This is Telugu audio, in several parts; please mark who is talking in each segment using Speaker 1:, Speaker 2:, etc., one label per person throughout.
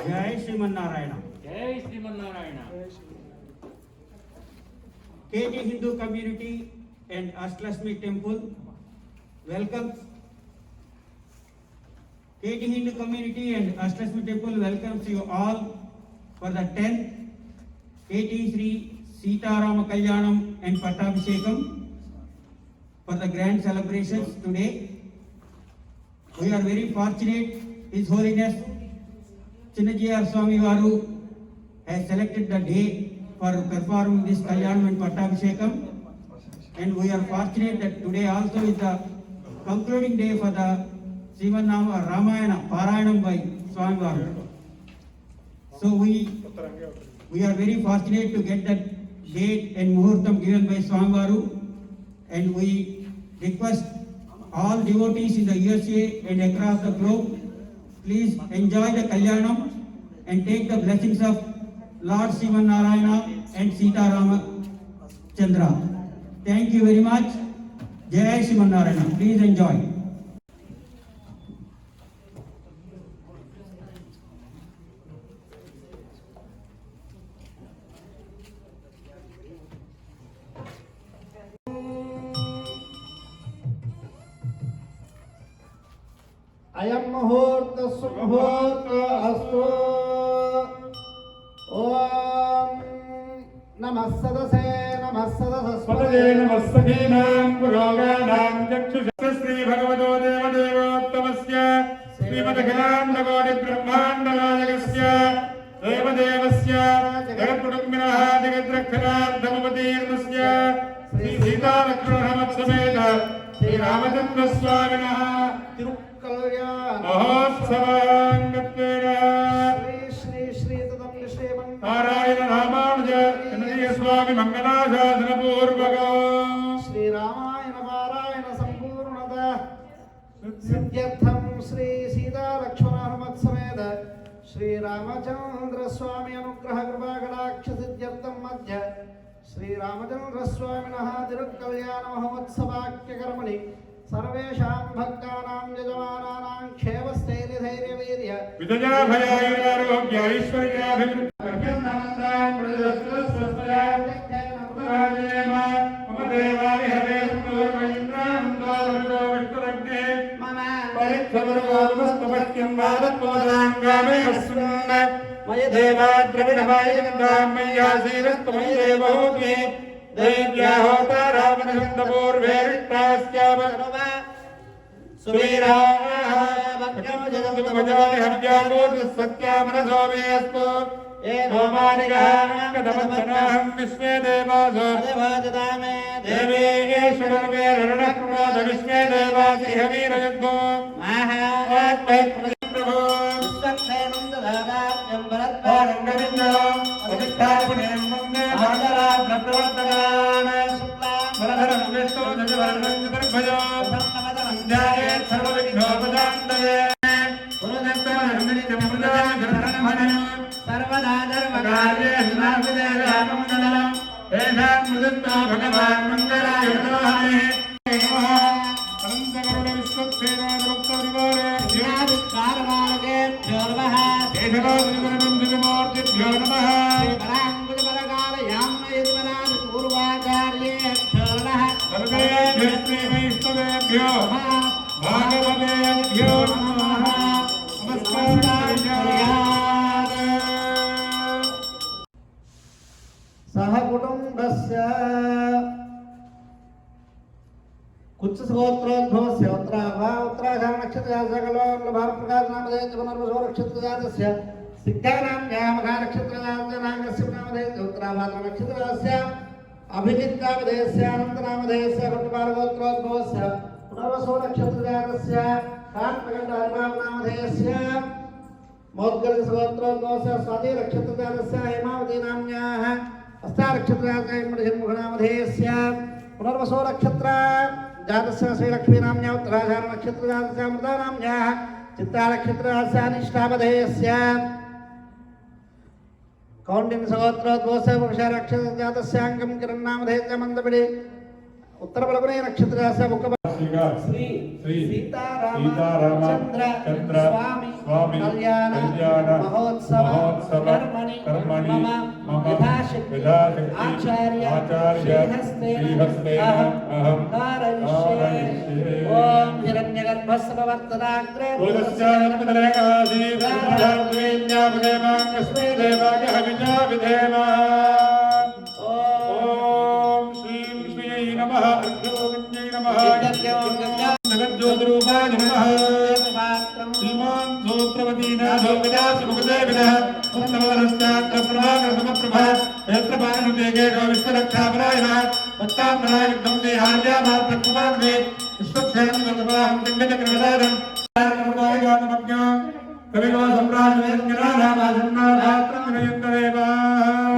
Speaker 1: जय श्रीमन्नारायण।
Speaker 2: जय Sriman Narayana.
Speaker 1: KG Hindu community and Ashtalakshmi temple welcomes. KG Hindu community and Ashtalakshmi temple welcomes you all for the 10th KG Sri Sitarama Kalyanam and Pattabhishekam for the grand celebrations today. We are very fortunate His Holiness Chinnajiyar Swami Varu has selected the day for performing this Kalyanam and Pattabhishekam, and we are fortunate that today also is the concluding day for the Srimannama Ramayana Parayanam by Swami Varu. So we are very fortunate to get that date and muhurtam given by Swami Varu, and we request all devotees in the USA and across the globe, please enjoy the Kalyanam and take the blessings of Lord Srimannarayana and Sita Ramachandra. Thank you very much. Jai Srimannarayana. Please enjoy.
Speaker 3: अयं मुहूर्त सुमुहूर्त अस्तु। ओम नमः सदसे नमः सदसस्पदे
Speaker 4: नमः सखीनां पुरोगानां चक्षुषः श्री भगवतो देवदेवोत्तमस्य श्रीमदखिलाण्डकोटि ब्रह्माण्डनायकस्य देवदेवस्य जगत्कुटुम्बिनः जगद्रक्षणार्थमवतीर्णस्य श्री सीतालक्ष्मणसमेत श्रीरामचन्द्रस्वामिनः महोत्सवाङ्गत्वेन
Speaker 3: श्री श्री तदं श्रीमन्
Speaker 4: नारायण रामानुज स्वामी मंगलाशासन पूर्वक
Speaker 3: श्री रामायण पारायण संपूर्णत सिद्ध्यर्थं श्री सीता लक्ष्मण हनुमत समेत श्री रामचंद्र स्वामी अनुग्रह कृपा कटाक्ष सिद्ध्यर्थं मध्य श्री रामचंद्र स्वामिनः तिरुकल्याण महोत्सवाख्य कर्मणि सर्वेषां भक्तानां यजमानानां क्षेमस्थैर्यधैर्यवीर्य
Speaker 4: विजया भयायुरारोग्य ऐश्वर्याभिवृद्धिर्नमस्तां प्रजस्वस्वस्वया मम देवानि हरे सुन्दरमैन्द्रानन्दोविष्टरग्ने
Speaker 3: मम
Speaker 4: परिक्षमरुवामस्तपत्यं वादत्वदाङ्गामे अस्मिन् मय देवाद्रविणमाय विन्दां मय्यासीरस्तमयि देवहूति दैव्या होता रामनन्दपूर्वेरिष्टास्याम सुवीराः भक्तं जगद्गुरुमजानि हव्यागोतु सत्यामनसोमेऽस्तु एवमानिकः कथमच्छनाहं विश्वे देवासो
Speaker 3: देवाददामे
Speaker 4: देवेश्वरमे रणक्रमाद विश्वे देवासि हवीरयुद्धो महात्मैप्रभो
Speaker 3: विश्वक्षेमं ददातां भरद्वारं
Speaker 4: रङ्गविन्दो अधिष्ठापनें प्रवर्तकान् वरधरं विष्णु जगवर्णं चतुर्भुजो ध्यायेत् सर्वविघ्नोपशान्तये सर्वदा सर्वकार्येषु नाभिदेवामङ्गलम् एषां मृदुत्वा भगवान् मङ्गलाय नमः
Speaker 3: ज्ञानविकारमार्गेभ्यो नमः
Speaker 4: केशवादिगुणबन्धुमूर्तिभ्यो नमः
Speaker 3: पूर्वाचार्येभ्यो नमः
Speaker 4: सर्वेभ्यो भागवतेभ्यो नमः
Speaker 3: सह कुटुम्बस्य कुत्सगोत्रोद्भवस्य उत्तराषाढ नक्षत्रजातस्य भारतप्रकाशनामधेय पुनर्वसुनक्षत्रजातस्य सिद्धानाम्यामघा नक्षत्रजातस्य नागस्य नामधेय उत्तराभाद्र नक्षत्रजातस्य अभिजित्तामधेयस्य अनन्तनामधेयस्य भट्टपालगोत्रोद्भवस्य पुनर्वसुनक्षत्रजातस्य कात्मकण्डहरिभावनामधेयस्य मौद्गलसगोत्रोद्भवस्य स्वाति नक्षत्रजातस्य हेमावती नाम्न्याः हस्तानक्षत्रजातस्य जन्मनामधेयस्य पुनर्वसो नक्षत्र जातस्य श्रीलक्ष्मीनाम्न्या उत्तराषाढ नक्षत्रजातस्य अमृतानाम्न्याः चित्तानक्षत्रजातस्य अनिष्टामधेयस्य कौण्डिन्यसगोत्रोद्भवस्य वृषानक्षत्रजातस्य अङ्गं किरण्नामधेयस्य मन्दपिडि उत्तरबलगुणे नक्षत्रजातस्य
Speaker 4: श्री
Speaker 3: सीतारामचंद्र स्वामी कल्याण महोत्सव कर्मणि मम यथाशक्ति आचार्य श्रीहस्ते अहं कारयिष्ये ओम हिरण्यगर्भस्ववर्तनाग्रे
Speaker 4: जगज्योतिरूपाय नमः श्रीमान् सूत्रवतीनाथो विदासुमुखदेविनः उत्तमवरश्चात्रप्रभाकरसमप्रभा नेत्रपाणुतेकेशो विश्वरक्षापरायणः भक्ताम्बरायुक्तं देहार्यामात्रकुमारने विश्वक्षेत्रप्रभाहं पिण्डचक्रविदारं कर्मायगानमज्ञा कविलो सम्राजवेङ्कटारामासन्नाभात्रमनयन्तदेवा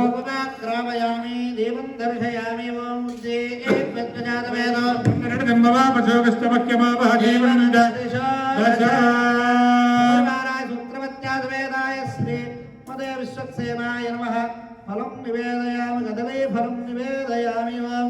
Speaker 3: उपमाग्रामयामि देवं दर्शयामि ओम उद्ये एकव्यक्तजातवेदो
Speaker 4: बिम्बवापशोगस्तमख्यमापः जीवनञ्च
Speaker 3: महाराज सूत्रवत्याद्वेदाय श्री मदे विश्वक्सेनाय नमः फलं निवेदयामि गदले फलं निवेदयामि ओम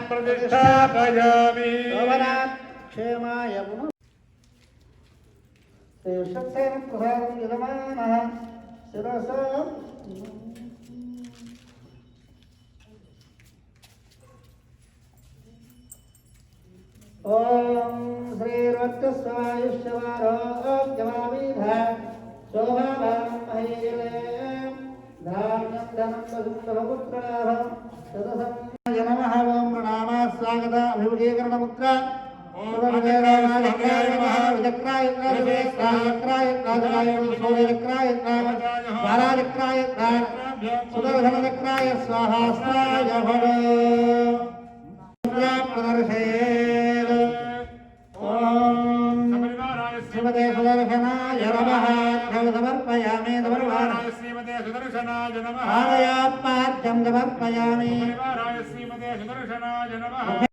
Speaker 4: प्रतिष्ठापयामि
Speaker 3: क्षेमाय शिवसेन प्रसादं यजमानः शिरसा ओम श्रीरत्स्वायुष्यवारोग्यमाविध शोभावान् महीयले धान्यं धनं वसुन्धरपुत्रलाभं तदसं नमः ओम प्रणामः स्वागत अभिमुखीकरणमुद्रा सुदर्शनचक्राय स्वाहास्ताय भव प्रदर्शयेत् ओम श्रीमते सुदर्शनाय नमः समर्पयामि
Speaker 4: श्रीमते सुदर्शनाय नमः
Speaker 3: आलयात्माद्यं समर्पयामि
Speaker 4: श्रीमते सुदर्शनाय नमः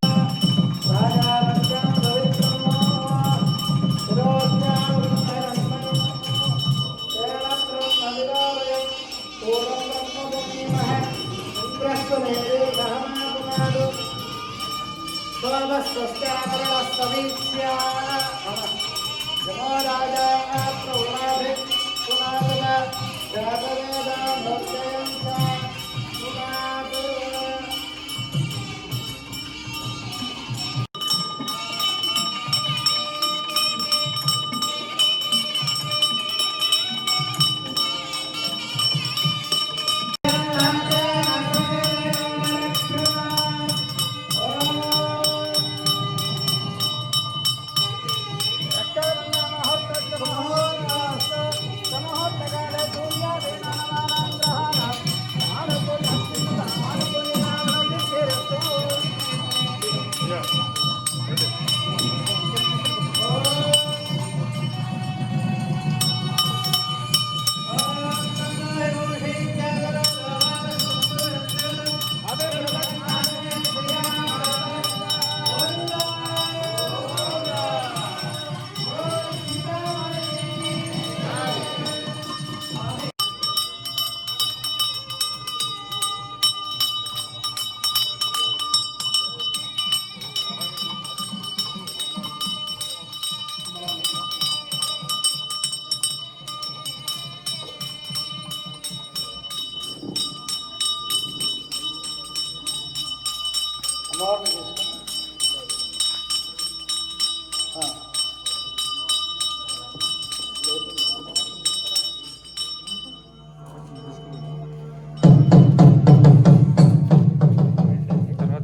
Speaker 3: అమ్మవారిని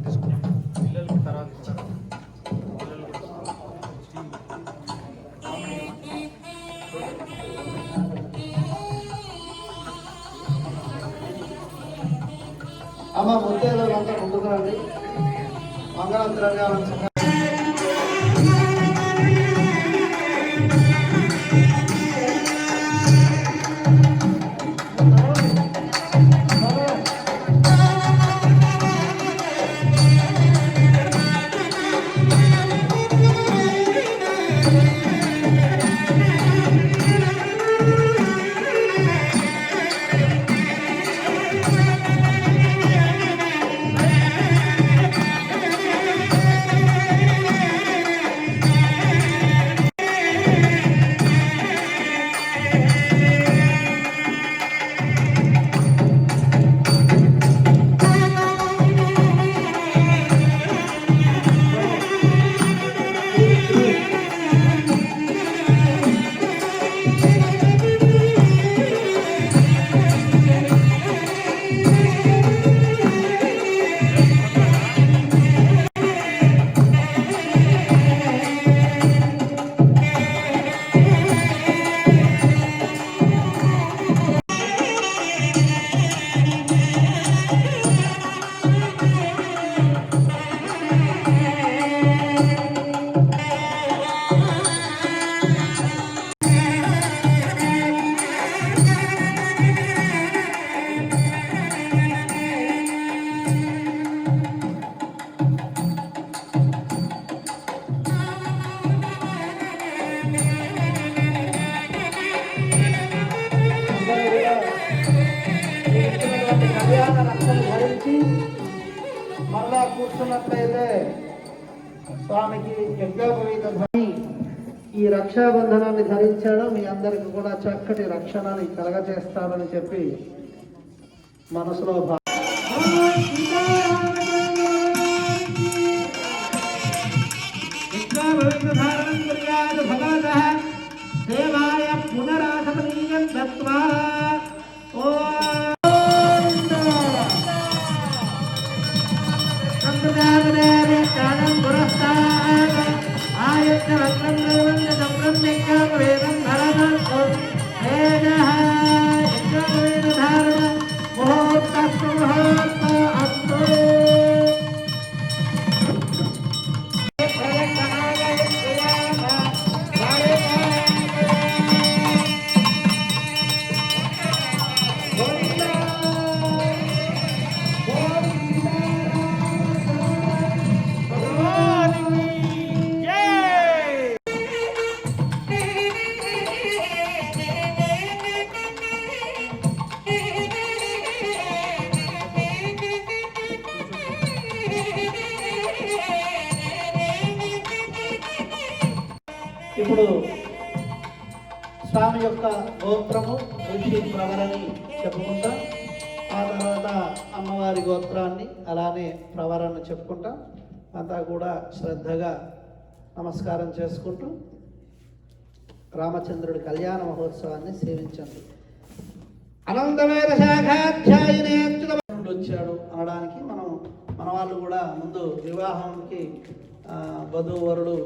Speaker 3: తీసుకుని అమ్మ ముత్తేదంతా ముందుకు రండి. మంగళ ద్రవ్యాలను కళ్యాణ రక్షణ ధరించి మరలా కూర్చున్నట్లయితే స్వామికి యజ్ఞోపవీత ధ్వని ఈ రక్షాబంధనాన్ని ధరించడం మీ అందరికి కూడా చక్కటి రక్షణని కలగజేస్తారని చెప్పి మనసులో దేవాయ పునరాసమనీయం దత్వా ఇప్పుడు స్వామి యొక్క గోత్రము ఋషి ప్రవరని చెప్పుకుంటాం. ఆ తర్వాత అమ్మవారి గోత్రాన్ని అలానే ప్రవరను చెప్పుకుంటాం. అంతా కూడా శ్రద్ధగా నమస్కారం చేసుకుంటూ రామచంద్రుడి కళ్యాణ మహోత్సవాన్ని సేవించండి. అనంతమైన శాఖాధ్యాయునే వచ్చాడు అనడానికి మన వాళ్ళు కూడా ముందు వివాహానికి వధూవరుడు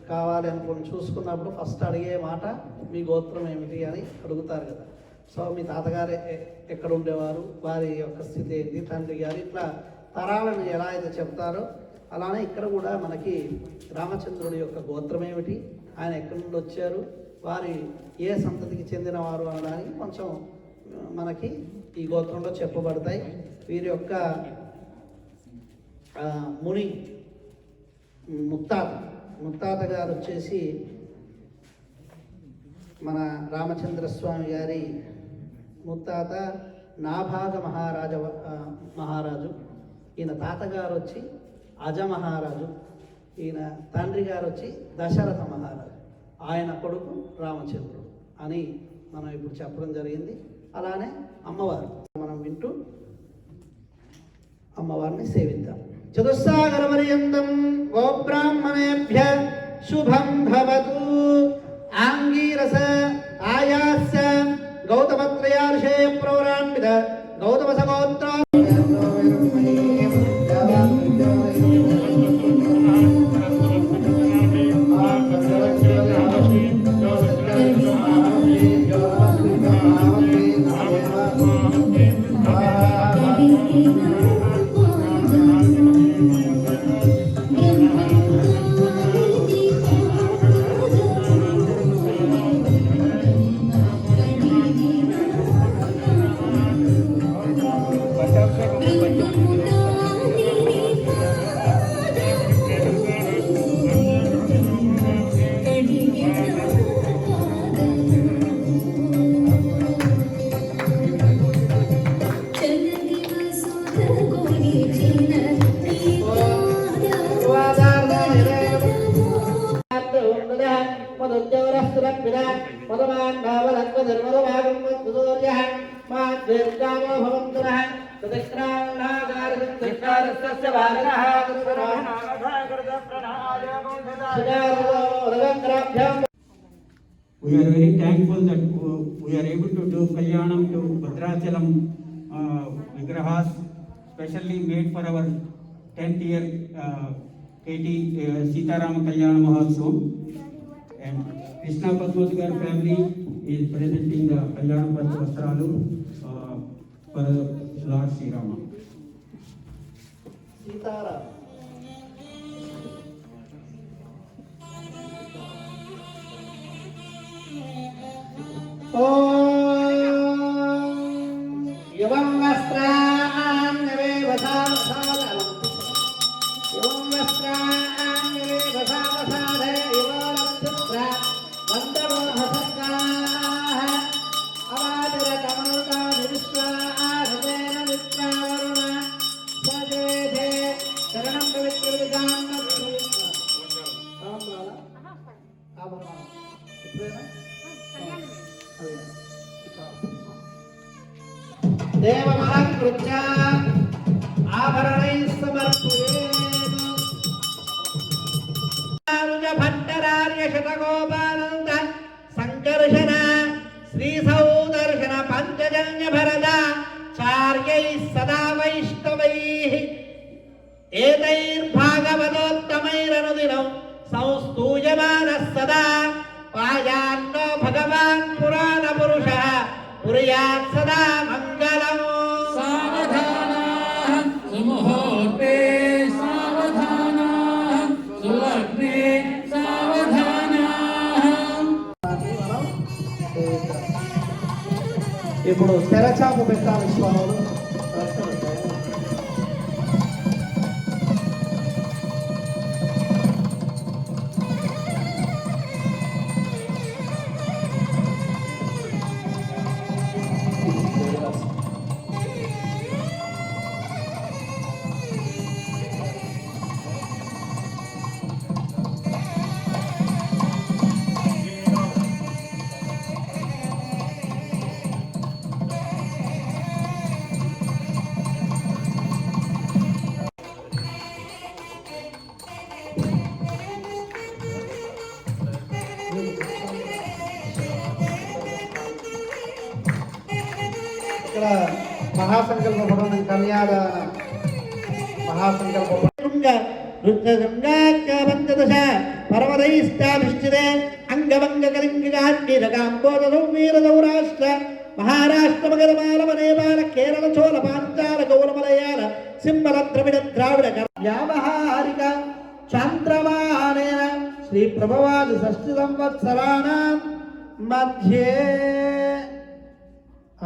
Speaker 3: కావాలి అనుకుని చూసుకున్నప్పుడు ఫస్ట్ అడిగే మాట మీ గోత్రం ఏమిటి అని అడుగుతారు కదా. సో మీ తాతగారు ఎక్కడ ఉండేవారు, వారి యొక్క స్థితి ఏంటి, తండ్రి గారు, ఇట్లా తరాలను ఎలా అయితే చెప్తారో అలానే ఇక్కడ కూడా మనకి రామచంద్రుడి యొక్క గోత్రం ఏమిటి, ఆయన ఎక్కడి నుండి వచ్చారు, వారి ఏ సంతతికి చెందినవారు అనడానికి కొంచెం మనకి ఈ గోత్రంలో చెప్పబడతాయి. వీరి యొక్క ముని ముత్తాత గారు వచ్చేసి మన రామచంద్రస్వామి గారి ముత్తాత నాభాగ మహారాజు. ఈయన తాతగారు వచ్చి అజ మహారాజు. ఈయన తండ్రి గారు వచ్చి దశరథ మహారాజు. ఆయన కొడుకు రామచంద్రుడు అని మనం ఇప్పుడు చెప్పడం జరిగింది. అలానే అమ్మవారు మనం వింటూ అమ్మవారిని సేవిద్దాం. చతుస్సాగరపర్యంతం గోబ్రాహ్మణేభ్య శుభం భవతు. Angirasa ఆయాస్య గౌతమత్రయార్షే ప్రవరాన్విత Gautama సగోత్ర
Speaker 1: We are very thankful that we are able to do Kalyanam to Bhadrachalam Vigrahas, specially made for our 10th year KT Sitarama Kalyana Mahotsavam. And Krishna Padmasgar family is presenting the Kalyana Vastralu for Lord Sri Rama.
Speaker 3: Sitaram యువం వస్త్రాన్యవే వసావసాదలం యువం వస్త్రాన్యవే వసావసాదే యువలం చిత్ర వందమోహసక్కాః అవాదిర కమలతాని విశ్వాహతేన విశ్వావరుణ సజేధే శరణం పవిత్రవిధాన్నత్సు దేవమహకృత్య ఆభరణైః సమర్పయేత్ భట్టరార్య శతగోపానంద సంకర్షణ శ్రీ సౌదర్శన పంచజన్య భరద చార్యైః సదా వైష్ణవైః ఏతైర్భాగవతోత్తమైరనుదినం సంస్తూయమానः సదా పాయాన్నో భగవాన్ పురాణ పురుషः పుర్యాత్ సదా మంగళం.
Speaker 2: సావధానాః సుముహూర్తే సావధానాః సులగ్నే సావధానాః.
Speaker 3: ఇప్పుడు తెరచాప పెట్టాలి స్వాములు. ఇక్కడ మహాసంకల్ప పఠనం కన్యాద మహాసంకల్ప రుద్రగంగాదశ పర్వతైస్తాభిష్టిదే అంగవంగ కలింగాంబోధౌరాష్ట్ర మహారాష్ట్ర మగధమాలవ నేపాల కేరళ చోళ పాంచాల గౌర మలయాళ సింహల ద్రవిడ ద్రావిడ వ్యావహారిక చాంద్రమానేన శ్రీ ప్రభవాది షష్ఠి సంవత్సరాణం మధ్యే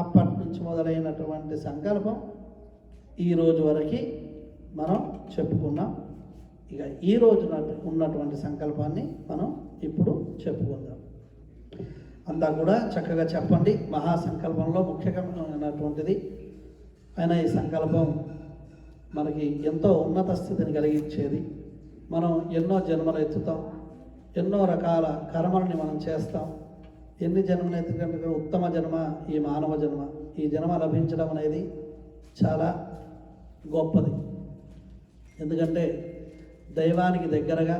Speaker 3: అప్పటి నుంచి మొదలైనటువంటి సంకల్పం ఈ రోజు వరకు మనం చెప్పుకున్నాం. ఇక ఈ రోజు ఉన్నటువంటి సంకల్పాన్ని మనం ఇప్పుడు చెప్పుకుందాం. అంతా కూడా చక్కగా చెప్పండి. మహాసంకల్పంలో ముఖ్యమైనటువంటిది అయినా ఈ సంకల్పం మనకి ఎంతో ఉన్నత స్థితిని కలిగించేది. మనం ఎన్నో జన్మలు ఎత్తుతాం, ఎన్నో రకాల కర్మల్ని మనం చేస్తాం. ఎన్ని జన్మలు ఎత్తుకంటే ఉత్తమ జన్మ ఈ మానవ జన్మ. ఈ జన్మ లభించడం అనేది చాలా గొప్పది. ఎందుకంటే దైవానికి దగ్గరగా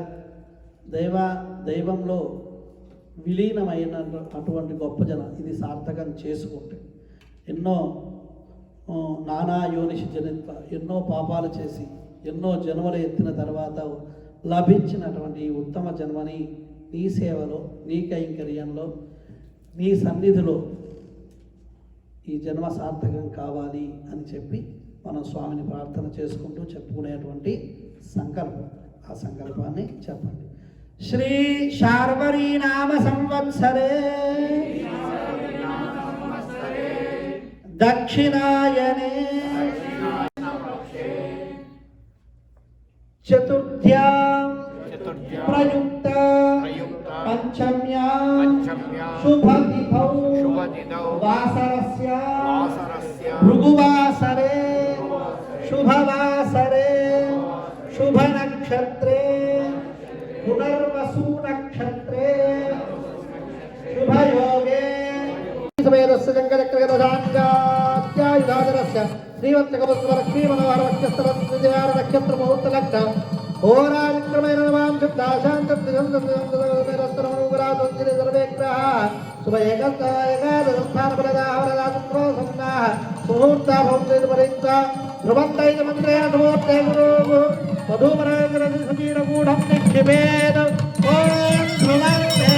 Speaker 3: దైవంలో విలీనమైన అటువంటి గొప్ప జనం ఇది సార్థకం చేసుకుంటే ఎన్నో నానా యోనిషి జనిత్వ ఎన్నో పాపాలు చేసి ఎన్నో జన్మలు ఎత్తిన తర్వాత లభించినటువంటి ఈ ఉత్తమ జన్మని నీ సేవలో నీ కైంకర్యంలో నీ సన్నిధిలో ఈ జన్మ సార్థకం కావాలి అని చెప్పి మనం స్వామిని ప్రార్థన చేసుకుంటూ చెప్పుకునేటువంటి సంకల్పం. ఆ సంకల్పాన్ని చెప్పండి. శ్రీ శార్వరీ నామ సంవత్సరే దక్షిణాయనే చతుర్థ్యాం ప్రయుక్త పంచమ్యాం శుభతిథౌ వాసరస్య భృగువాసరే శుభవాసరే శుభనక్షత్రే పునర్వసు నక్షత్రే శుభయోగే సమేతస్య జంగచక్రగదాంగాత్యాయుధాధరస్య శ్రీవంతకవస్వలక్ష్మీమనోహరవక్షస్థలద్విజయార నక్షత్రముహూర్తలక్ష హోరావిక్రమైన నమాం శుద్ధాశాంతస్తిగంధస్తరమనుగ్రహాసంజలి సర్వేగ్రహాः శుభ ఏకాదశస్థానఫలదాహవరదాశుక్రో సంజ్ఞాः సుముహూర్తాభవంతేపరించ ధ్రువంతైకమంత్రేణ ధృవోక్తే గురోः మధుమరాగరసమీరగూఢం నిక్షిపేద ఓం ధ్రువంతే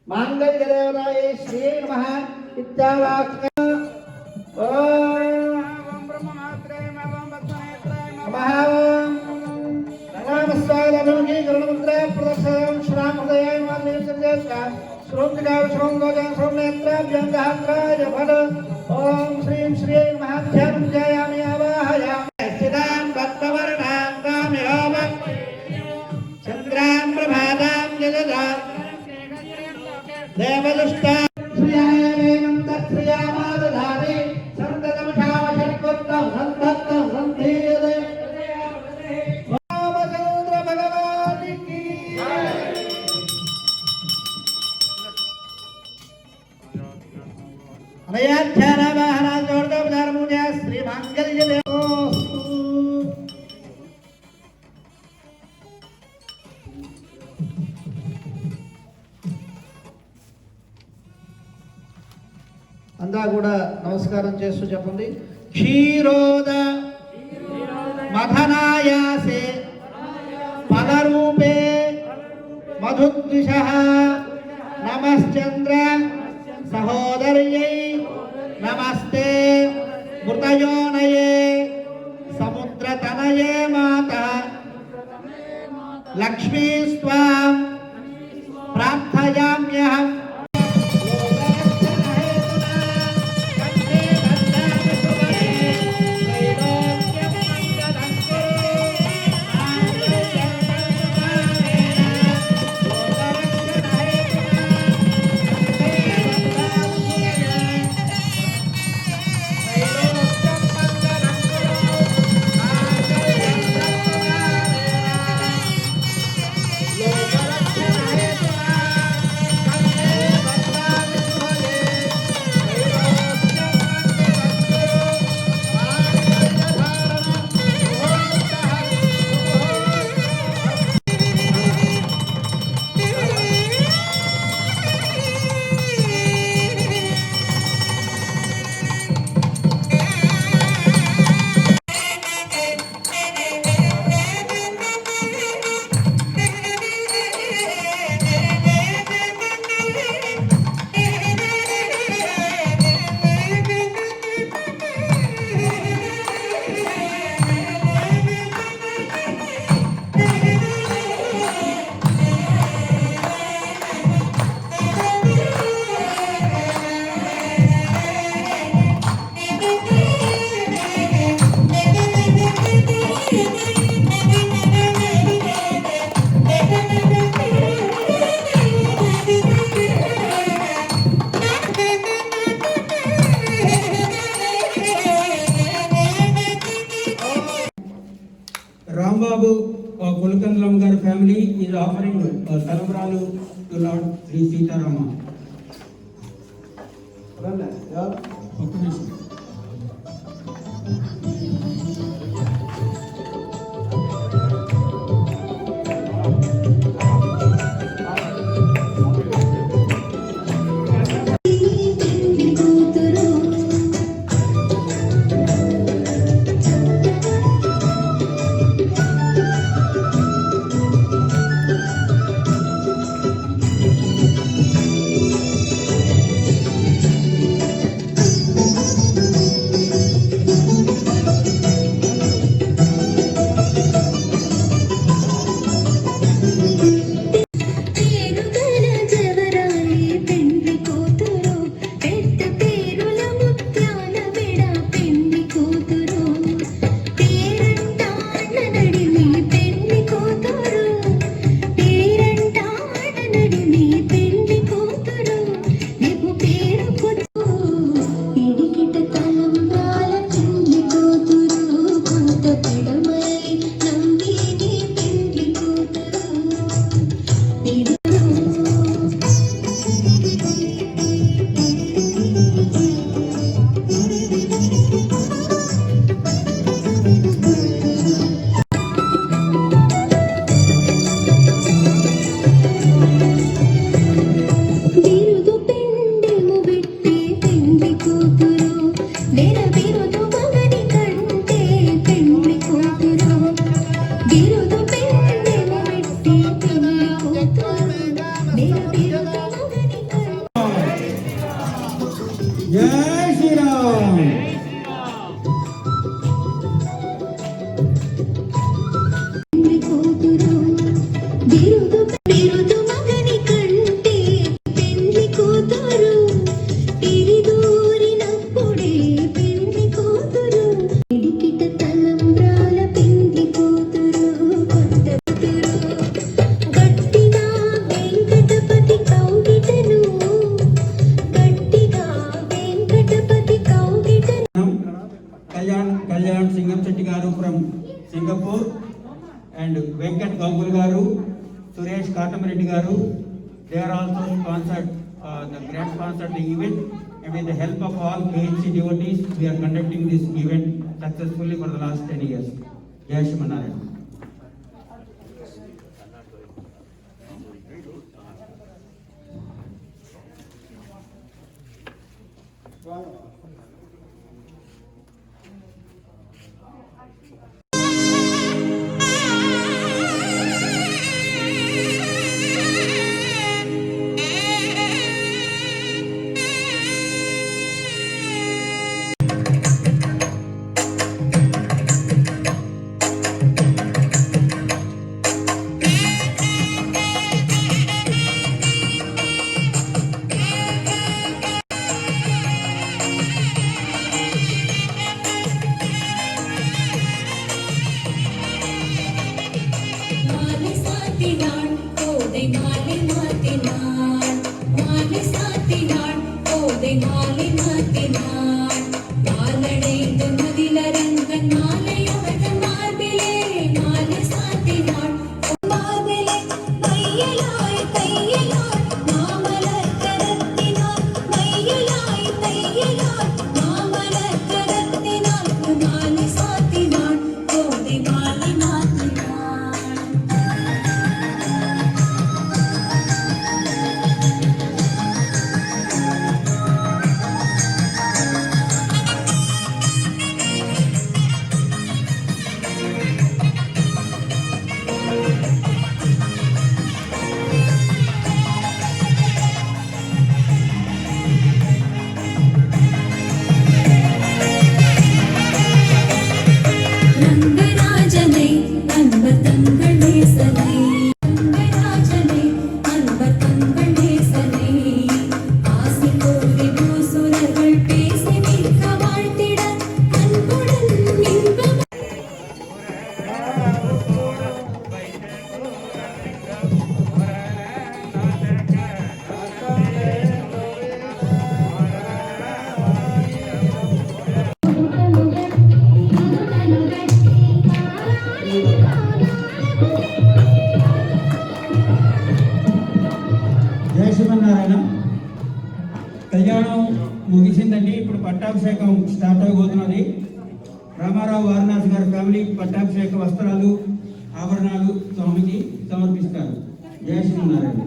Speaker 3: मांगल्यदेवतायै श्रीये नमः इत्यावाक्य ओम ब्रह्ममात्रे नमः पद्मनेत्रे नमः नमस्वागतमुखी गरुडमुद्रे प्रदक्षिणं श्रामहृदयाय मार्गदर्शनस्य श्रोत्रकाय श्रोत्रगोचर श्रोत्रनेत्राभ्यङ्गहात्राय भट ओम श्रीं श्रीये नमः ध्यानं ध्यायामि आवाहयामि स्थितां भक्तवर्णां काम्योम चन्द्रां प्रभातां जगदा देवदुष्टा श्रियायेनं तत्श्रियामादधाति सन्ततमशावशक्वत्तं सन्तत्तं सन्धीयते रामचन्द्र भगवान् की अनयाध्यानवाहना जोर्दवधारमुजा श्री मांगल्यदेवोस्तु अंदा కూడా నమస్కారం చేస్తూ చెప్పండి. క్షీరోద మథనాయాసే పదరూపే మధుద్విషః నమశ్చంద్ర సహోదర్యై నమస్తే మృతయోనయే సముద్రతనయే మాత లక్ష్మీస్త్వాం ప్రార్థయామ్యహం
Speaker 1: Rambabu Kulukandalam Garu family is offering Talambralu to Lord Sri Sita Rama. Okay, Jai Shri Ram. Kalyan Singham Shetty Garu from Singapore and Venkat Gangul Garu, Suresh Katamaredi Garu. They are also sponsored, the grand sponsored the event, and with the help of all KHC devotees, we are conducting this event successfully for the last 10 years. Jai Shri Manarayana. పట్టాభిషేకం స్టార్ట్ అయిపోతున్నది. రామారావు వారణాసి గారి ఫ్యామిలీ పట్టాభిషేక వస్త్రాలు ఆభరణాలు స్వామికి సమర్పిస్తారు. జయ శ్రీనారాయణ.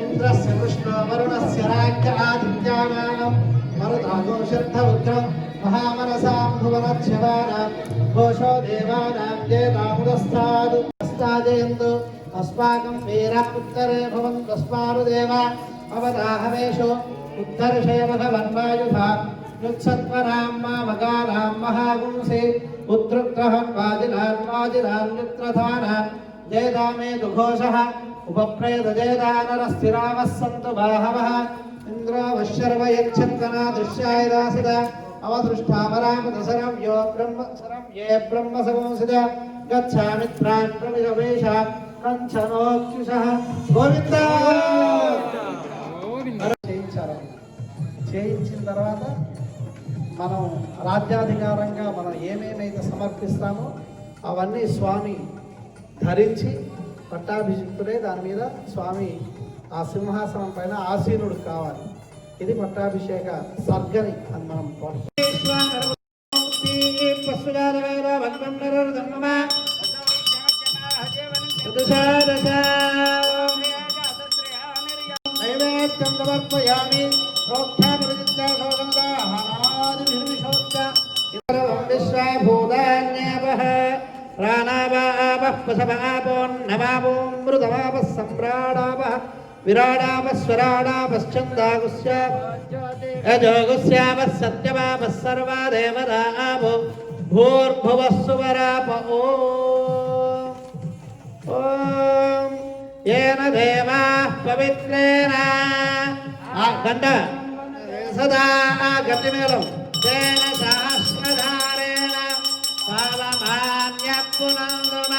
Speaker 3: इंद्रस्य कृष्णो वरुणस्य राज्ञ आदित्यानां मरुतागोषर्धरुद्रं महामनसां भुवनच्छवानां घोषो देवानां जयतामुदस्तादु अस्ताजयन्तु अस्माकं वीरः उत्तरे भवन्तस्मारुदेव अवदाहवेषो उत्तर्षय भगवन्वायुधा युत्सत्वरां मामगानां महागुंसे उत्तृग्रहं वाजिनान् युत्रधानां जयदामे दुघोषः उपप्रेत जयदानरस्थिरावः सन्तु बाहवः इन्द्रो वश्यर्व यच्छन्तना दृश्याय दासित अवदृष्टावरामदसरं यो ब्रह्मसरं ये ब्रह्मसंसित गच्छामित्रान् प्रविशवेश कंचनोऽक्षुषः गोविन्द చేయించిన తర్వాత మనం రాజ్యాధికారంగా మనం ఏమేమైతే సమర్పిస్తామో అవన్నీ స్వామి ధరించి పట్టాభిషిక్తుడే దాని మీద స్వామి ఆ సింహాసనం పైన ఆసీనుడు కావాలి. ఇది పట్టాభిషేక సర్గని అని మనం నైవేద్యం సమర్పయామి విశ్వభూతాన్యాపః ప్రాణావాపః పశవాపోన్నవాపోమృతవాపः సమ్రాడాపः విరాడాపः స్వరాడాపశ్చందాగుస్య అజోగుస్యాపः సత్యవాపः సర్వా దేవతా ఆపో భూర్భువः సువరాప ఓం येन देवाः पवित्रेण गंड सदा गतिमेलं तेन सहस्रधारेण पावमान्यपुनन्दम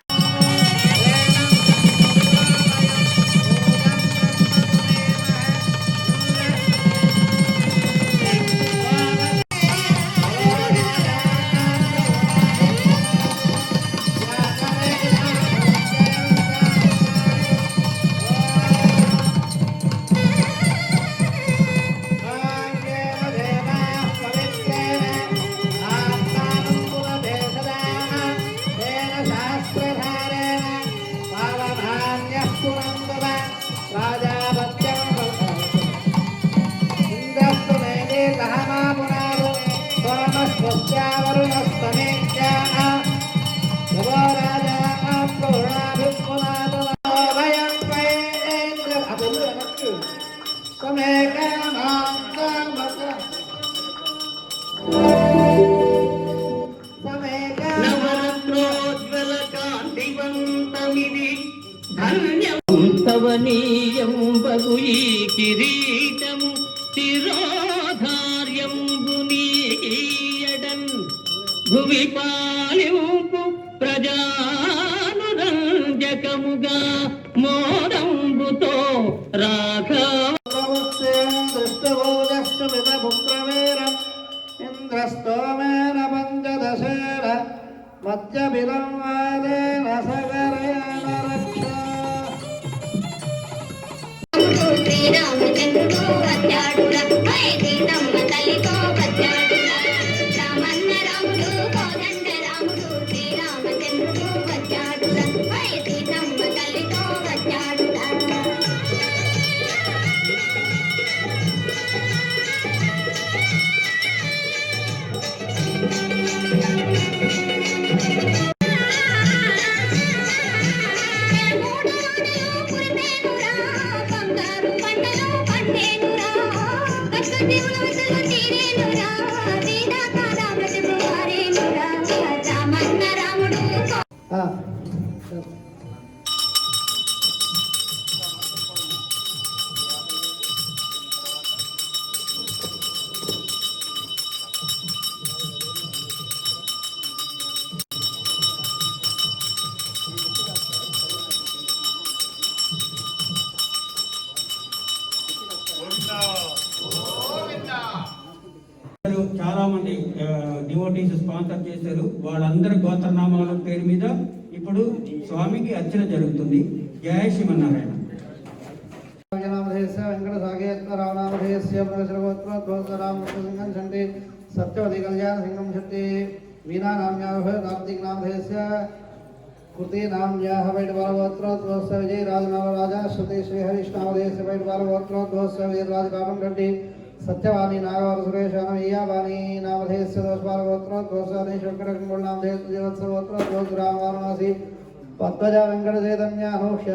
Speaker 5: ధన్యవనీయం బగు ఈ కిరీటము శిరోధార్యంబునీయడన్ భువి పాలింపు ప్రజానురంజకముగా మోరంబుతో రాఘవ
Speaker 3: ఇంద్రస్తోమేన పంచదశేన మధ్య విలంవాదేన సగరేణ రక్ష
Speaker 6: శ్రీరామచంద్రుడు వచ్చాడురా వైదినమ్మ తల్లితో వచ్చాడురా రామన్న రాముడు కోదండ రాముడు శ్రీరామచంద్రుడు వచ్చాడురా వైదినమ్మ తల్లితో వచ్చాడురా
Speaker 1: మంది డివోటీస్ స్పాన్సర్ చేశారు. వాళ్ళందరి గోత్రనామాల పేరు మీద ఇప్పుడు స్వామికి అర్చన జరుగుతుంది. జయ శ్రీమన్నారాయణ.
Speaker 3: వెంకట సాగేత్వ రామనామధేయస్య రామకృష్ణసింగం శంటి సత్యవతి కళ్యాణ సింగం శక్తి వీణా నామ్యాభయ కార్తీక్ నామధేయస్య కృతి నామ్యాహ వైట్ బాలగోత్రోద్భవస్య విజయ రాజనామ రాజా శ్రుతి శ్రీ హరీష్నామధేయస్య వైట్ బాలగోత్రోద్భవస్య విజయ రాజకాపం రెడ్డి సత్యవాణి నాగవర సురేశాన ఈయావాణి నామధేయస్య దోష బాలగోత్రోద్భవస్య శంకరకుంగోళ నామధేయస్య జీవత్స గోత్రోద్భవస్ రామ వారణాసి పద్మజ వెంకట చైతన్య అనూహ్య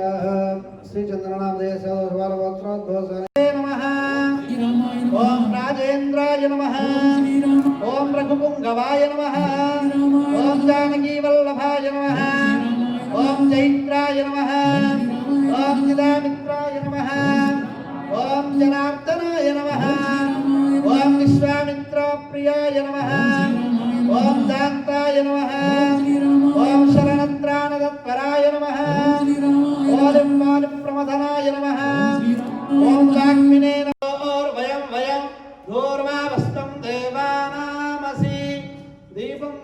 Speaker 3: శ్రీ చంద్రనామధేయస్య దోష బాలగోత్రోద్భవస్య నమః. ఓం రాజేంద్రాయ నమః. ఓం రఘుపుంగవాయ నమః. ఓం జానకీ వల్లభాయ నమః. ఓం చైత్రాయ నమః. ఓం చిదామిత్రాయ నమః. ఓం జనార్దనాయ నమః. ఓం విశ్వామిత్ర ప్రియాయ నమః. ఓం దాంతాయ నమః. ఓం శరణత్రాణతత్పరాయ నమః. ఓం ప్రమథనాయ నమః. ఓం వాగ్మినే వయం వయం దూర్వావస్తం దేవానామసి దీపం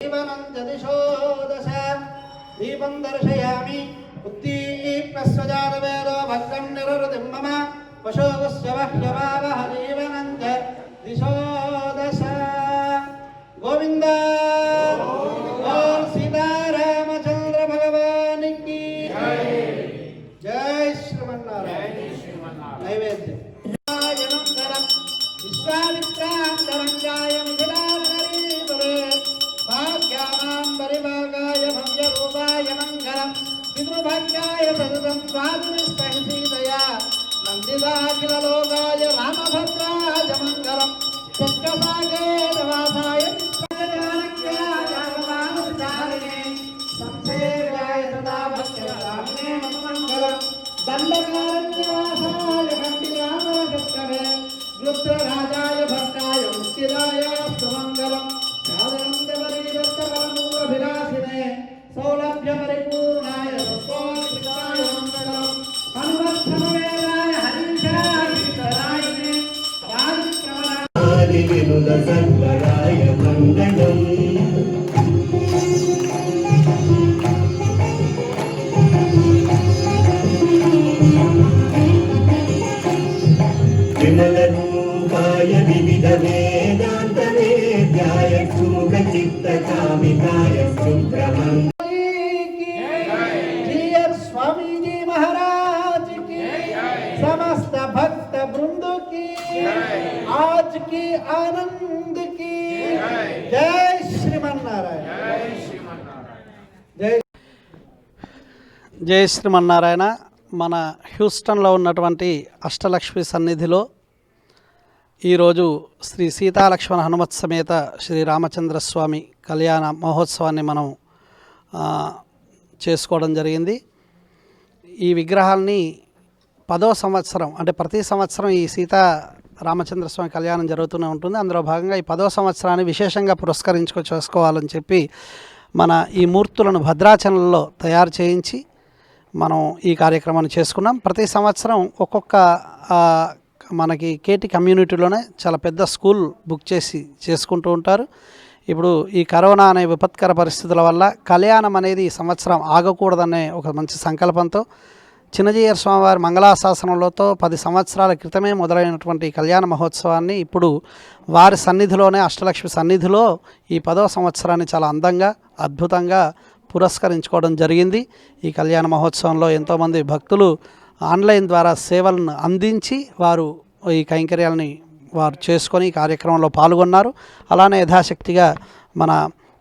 Speaker 3: దీపనం జదిశో దశ దీపం దర్శయామి ఉద్దీప్నస్వజాతవేదో భద్రం నిరృతిం మమ పశోగస్య వహ్యవావహ జీవనం చ దిశో దశ. గోవింద ఓం సీతారామచంద్ర భగవానికి జై శ్రీమన్నారాయణ. నైవేద్యం విశ్వామిత్రాంతరంగాయ మిథిలానగరీపురే భాగ్యానాం పరిభాగాయ భవ్యరూపాయ మంగళం పితృభాగ్యాయ సతతం స్వామినిస్తహితయా నందిదాఖిల లోకాయ రామభద్రాయ మంగళం చక్రసాగేర వాసాయ సంసేవ్యాయ సదా భక్త్యామినే మంగళం దండకారణ్యవాసాయ భక్తిరామోషత్కరే వృత్రరాజాయ భక్తాయ ముక్తిదాయ సుమంగళం సాధనంతమరిదత్తమూలభిలాషినే సౌలభ్య పరిపూర్ణాయ సత్వాయ మంగళం హనుమత్తమవేదాయ హరీశాయ ఈశ్వరాయనే
Speaker 7: సర్వరాయ మంగళం. విమలరూపాయ వివిధ వేదాంత వేద్యాయ సుముఖ చిత్త కామితాయ సుబ్రహ్మణ్య
Speaker 3: स्वामी जी महाराज की समस्त भक्त वृंद की आज की आनंद की जय श्रीमन्नारायण. జై శ్రీమన్నారాయణ. మన హ్యూస్టన్లో ఉన్నటువంటి అష్టలక్ష్మి సన్నిధిలో ఈరోజు శ్రీ సీతాలక్ష్మణ హనుమత్ సమేత శ్రీ రామచంద్రస్వామి కళ్యాణ మహోత్సవాన్ని మనం చేసుకోవడం జరిగింది. ఈ విగ్రహాల్ని 10వ సంవత్సరం అంటే ప్రతి సంవత్సరం ఈ సీతా రామచంద్రస్వామి కళ్యాణం జరుగుతూనే ఉంటుంది. అందులో భాగంగా ఈ 10వ సంవత్సరాన్ని విశేషంగా చేసుకోవాలని చెప్పి మన ఈ మూర్తులను భద్రాచలంలో తయారు చేయించి మనం ఈ కార్యక్రమాన్ని చేసుకున్నాం. ప్రతి సంవత్సరం ఒక్కొక్క మనకి కేటీ కమ్యూనిటీలోనే చాలా పెద్ద స్కూల్ బుక్ చేసి చేసుకుంటూ ఉంటారు. ఇప్పుడు ఈ కరోనా అనే విపత్కర పరిస్థితుల వల్ల కళ్యాణం అనేది ఈ సంవత్సరం ఆగకూడదనే ఒక మంచి సంకల్పంతో చిన్నజీయర్ స్వామివారి మంగళాశాసనంలోతో 10 సంవత్సరాల క్రితమే మొదలైనటువంటి కళ్యాణ మహోత్సవాన్ని ఇప్పుడు వారి సన్నిధిలోనే అష్టలక్ష్మి సన్నిధిలో ఈ 10వ సంవత్సరాన్ని చాలా అందంగా అద్భుతంగా పురస్కరించుకోవడం జరిగింది. ఈ కళ్యాణ మహోత్సవంలో ఎంతోమంది భక్తులు ఆన్లైన్ ద్వారా సేవలను అందించి వారు ఈ కైంకర్యాలని వారు చేసుకొని ఈ కార్యక్రమంలో పాల్గొన్నారు. అలానే యథాశక్తిగా మన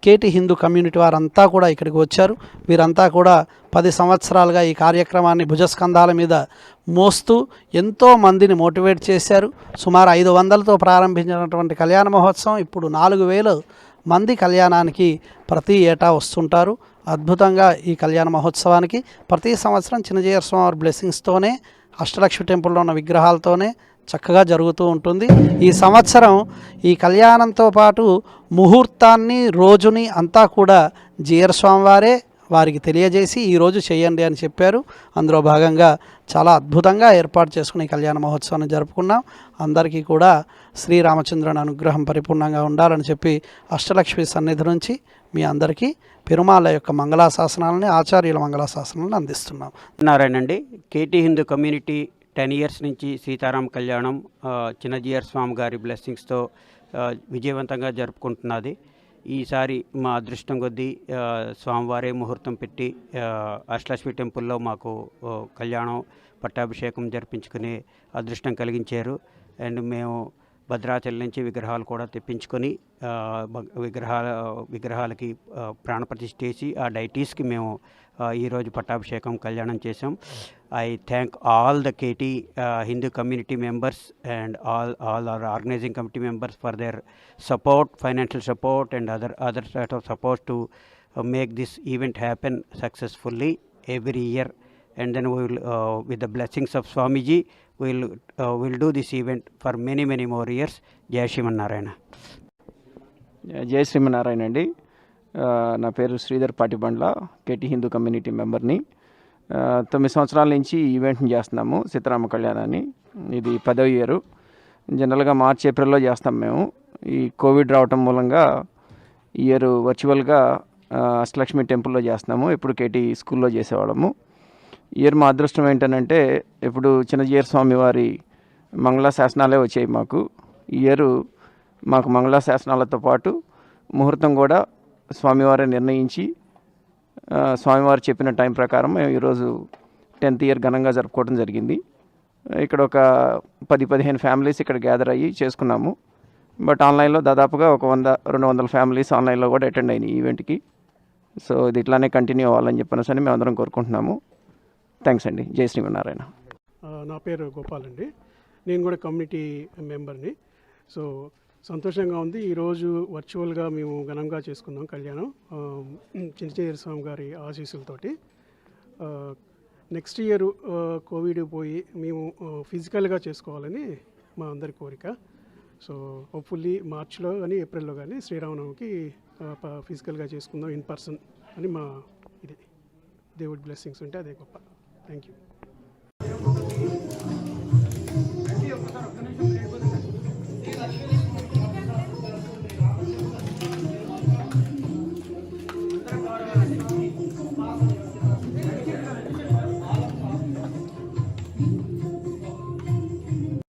Speaker 3: కేటీ హిందూ కమ్యూనిటీ వారంతా కూడా ఇక్కడికి వచ్చారు. వీరంతా కూడా 10 సంవత్సరాలుగా ఈ కార్యక్రమాన్ని భుజస్కంధాల మీద మోస్తూ ఎంతో మందిని మోటివేట్ చేశారు. సుమారు 500తో ప్రారంభించినటువంటి కళ్యాణ మహోత్సవం ఇప్పుడు 4000 మంది కళ్యాణానికి ప్రతి ఏటా వస్తుంటారు. అద్భుతంగా ఈ కళ్యాణ మహోత్సవానికి ప్రతి సంవత్సరం చిన్నజీయర్ స్వామి బ్లెస్సింగ్స్తోనే అష్టలక్ష్మి టెంపుల్లో ఉన్న విగ్రహాలతోనే చక్కగా జరుగుతూ ఉంటుంది. ఈ సంవత్సరం ఈ కళ్యాణంతో పాటు ముహూర్తాన్ని రోజుని అంతా కూడా జీయర్ స్వామి వారే వారికి తెలియజేసి ఈరోజు చేయండి అని చెప్పారు. అందులో భాగంగా చాలా అద్భుతంగా ఏర్పాటు చేసుకుని కళ్యాణ మహోత్సవాన్ని జరుపుకున్నాం. అందరికీ కూడా శ్రీరామచంద్రుని అనుగ్రహం పరిపూర్ణంగా ఉండాలని చెప్పి అష్టలక్ష్మి సన్నిధి నుంచి మీ అందరికీ పెరుమాళ యొక్క మంగళాశాసనాలని, ఆచార్యుల మంగళాశాసనాలను అందిస్తున్నాం.
Speaker 1: నారాయణండి, కేటీ హిందూ కమ్యూనిటీ 10 years నుంచి సీతారామ కళ్యాణం చిన్నజీయర్ స్వామి గారి బ్లెస్సింగ్స్తో విజయవంతంగా జరుపుకుంటున్నది. ఈసారి మా అదృష్టం కొద్దీ స్వామివారే ముహూర్తం పెట్టి అష్టలక్ష్మి టెంపుల్లో మాకు కళ్యాణం పట్టాభిషేకం జరిపించుకునే అదృష్టం కలిగించారు. అండ్ మేము భద్రాచలం నుంచి విగ్రహాలు కూడా తెప్పించుకొని విగ్రహాలకి ప్రాణప్రతిష్ఠ చేసి ఆ డైటీస్కి మేము ఈరోజు పట్టాభిషేకం కళ్యాణం చేసాం. I thank all the KT Hindu community members and all our organizing committee members for their support, financial support and other sort of support to make this event happen successfully every year. And then we will, with the blessings of Swamiji, we'll do this event for many more years. Jai Shrimanarayana.
Speaker 8: జై శ్రీమన్నారాయణ అండి. నా పేరు శ్రీధర్ పాటిబండ్ల, కేటీ హిందూ కమ్యూనిటీ మెంబర్ని. 9 సంవత్సరాల నుంచి ఈ ఈవెంట్ని చేస్తున్నాము, సీతారామ కళ్యాణాన్ని. ఇది 10వ ఇయర్. జనరల్గా మార్చ్ ఏప్రిల్లో చేస్తాం మేము. ఈ కోవిడ్ రావటం మూలంగా ఈ ఇయర్ వర్చువల్గా అష్టలక్ష్మి టెంపుల్లో చేస్తున్నాము. ఇప్పుడు కేటీ స్కూల్లో చేసేవాళ్ళము. ఈ ఇయర్ మా అదృష్టం ఏంటంటే ఇప్పుడు చిన్నజీయర్ స్వామి వారి మంగళాశాసనాలే వచ్చాయి మాకు. ఈ ఇయర్ మాకు మంగళాశాసనాలతో పాటు ముహూర్తం కూడా స్వామివారే నిర్ణయించి స్వామివారు చెప్పిన టైం ప్రకారం మేము ఈరోజు 10th year ఘనంగా జరుపుకోవడం జరిగింది. ఇక్కడ ఒక 10-15 ఫ్యామిలీస్ ఇక్కడ గ్యాదర్ అయ్యి చేసుకున్నాము. బట్ ఆన్లైన్లో దాదాపుగా ఒక 100-200 ఫ్యామిలీస్ ఆన్లైన్లో కూడా అటెండ్ అయినాయి ఈ ఈవెంట్కి. సో ఇది ఇట్లానే కంటిన్యూ అవ్వాలని చెప్పనేసి మేము అందరం కోరుకుంటున్నాము. థ్యాంక్స్ అండి. జై శ్రీమన్నారాయణ.
Speaker 9: నా పేరు గోపాల్ అండి. నేను కూడా కమ్యూనిటీ మెంబర్ని. సో సంతోషంగా ఉంది. ఈరోజు వర్చువల్గా మేము ఘనంగా చేసుకున్నాం కళ్యాణం చిన్నజీయర్ స్వామి గారి ఆశీస్సులతోటి. నెక్స్ట్ ఇయర్ కోవిడ్ పోయి మేము ఫిజికల్గా చేసుకోవాలని మా అందరి కోరిక. సో హోప్ఫుల్లీ మార్చ్లో కానీ ఏప్రిల్లో కానీ శ్రీరామనవమికి ఫిజికల్గా చేసుకుందాం ఇన్ పర్సన్ అని మా ఇది. దేవుడి బ్లెస్సింగ్స్ ఉంటే అదే గొప్ప. Thank you.